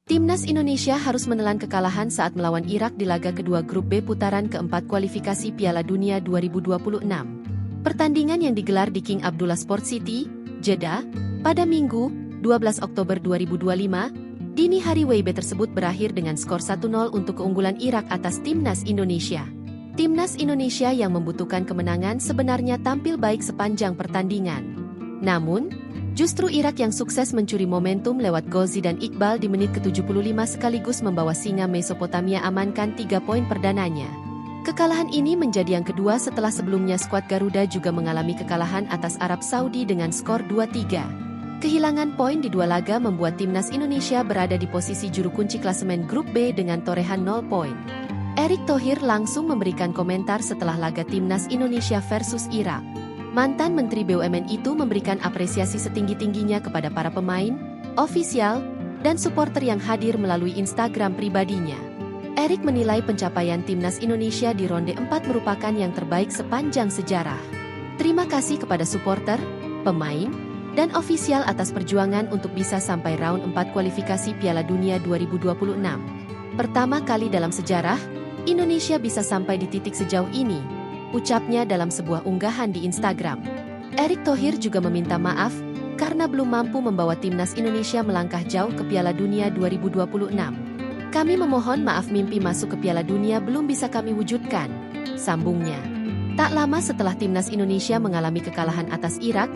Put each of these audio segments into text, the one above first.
Timnas Indonesia harus menelan kekalahan saat melawan Irak di laga kedua grup B putaran keempat kualifikasi Piala Dunia 2026. Pertandingan yang digelar di King Abdullah Sport City, Jeddah, pada Minggu, 12 Oktober 2025, dini hari WIB tersebut berakhir dengan skor 1-0 untuk keunggulan Irak atas Timnas Indonesia. Timnas Indonesia yang membutuhkan kemenangan sebenarnya tampil baik sepanjang pertandingan. Namun, justru Irak yang sukses mencuri momentum lewat gol Zidane Iqbal di menit ke-75 sekaligus membawa singa Mesopotamia amankan 3 poin perdananya. Kekalahan ini menjadi yang kedua setelah sebelumnya skuad Garuda juga mengalami kekalahan atas Arab Saudi dengan skor 2-3. Kehilangan poin di dua laga membuat Timnas Indonesia berada di posisi juru kunci klasemen grup B dengan torehan 0 poin. Erick Thohir langsung memberikan komentar setelah laga Timnas Indonesia versus Irak. Mantan Menteri BUMN itu memberikan apresiasi setinggi-tingginya kepada para pemain, ofisial, dan supporter yang hadir melalui Instagram pribadinya. Erick menilai pencapaian Timnas Indonesia di ronde 4 merupakan yang terbaik sepanjang sejarah. Terima kasih kepada supporter, pemain, dan ofisial atas perjuangan untuk bisa sampai round 4 kualifikasi Piala Dunia 2026. Pertama kali dalam sejarah, Indonesia bisa sampai di titik sejauh ini, ucapnya dalam sebuah unggahan di Instagram. Erick Thohir juga meminta maaf karena belum mampu membawa Timnas Indonesia melangkah jauh ke Piala Dunia 2026. Kami memohon maaf, mimpi masuk ke Piala Dunia belum bisa kami wujudkan, sambungnya. Tak lama setelah Timnas Indonesia mengalami kekalahan atas Irak,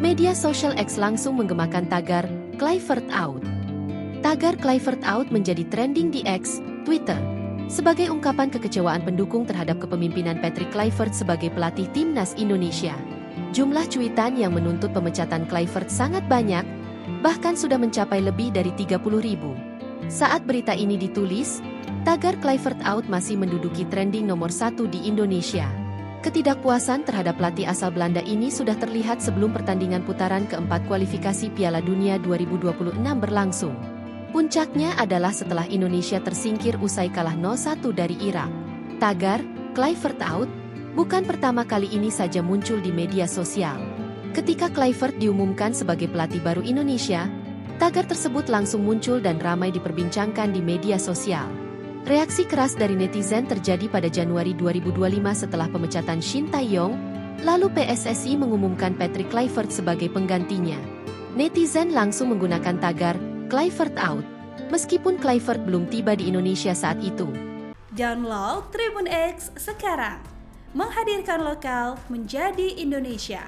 media sosial X langsung menggemakan tagar Kluivert Out. Tagar Kluivert Out menjadi trending di X, Twitter, sebagai ungkapan kekecewaan pendukung terhadap kepemimpinan Patrick Kluivert sebagai pelatih Timnas Indonesia. Jumlah cuitan yang menuntut pemecatan Kluivert sangat banyak, bahkan sudah mencapai lebih dari 30.000. Saat berita ini ditulis, tagar Kluivert Out masih menduduki trending nomor 1 di Indonesia. Ketidakpuasan terhadap pelatih asal Belanda ini sudah terlihat sebelum pertandingan putaran keempat kualifikasi Piala Dunia 2026 berlangsung. Puncaknya adalah setelah Indonesia tersingkir usai kalah 0-1 dari Irak. Tagar Kluivert Out bukan pertama kali ini saja muncul di media sosial. Ketika Kluivert diumumkan sebagai pelatih baru Indonesia, tagar tersebut langsung muncul dan ramai diperbincangkan di media sosial. Reaksi keras dari netizen terjadi pada Januari 2025 setelah pemecatan Shin Tae-yong, lalu PSSI mengumumkan Patrick Kluivert sebagai penggantinya. Netizen langsung menggunakan tagar Kluivert Out, meskipun Kluivert belum tiba di Indonesia saat itu. Download Tribun X sekarang, menghadirkan lokal menjadi Indonesia.